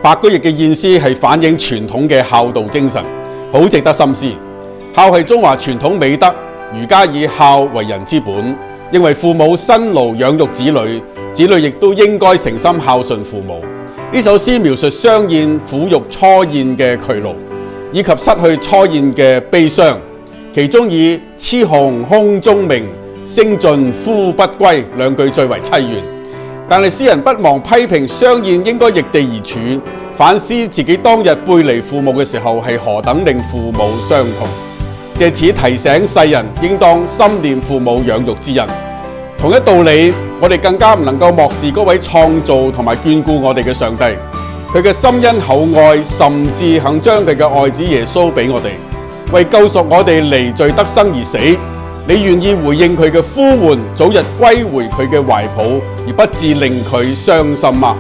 白居易嘅意思係反映傳統嘅孝道精神，好值得深思。孝係中華傳統美德，儒家以孝為人之本，認為父母辛勞養育子女，子女亦都應該誠心孝順父母。呢首詩描述雙燕撫育初燕嘅劬勞，以及失去初燕嘅悲傷。其中以雌雄空中鳴，聲盡夫不歸兩句最為淒怨。但係詩人不忘批評雙燕應該易地而處，反思自己當日背離父母嘅時候係何等令父母傷痛，借此提醒世人應當心念父母養育之恩。同一道理，我哋更加唔能夠漠視嗰位創造同埋眷顧我哋嘅上帝，佢嘅深恩厚愛，甚至肯將佢嘅愛子耶穌俾我哋，為救贖我哋離罪得生而死。你願意回應佢嘅呼喚，早日歸回佢嘅懷抱，而不致令佢傷心嗎？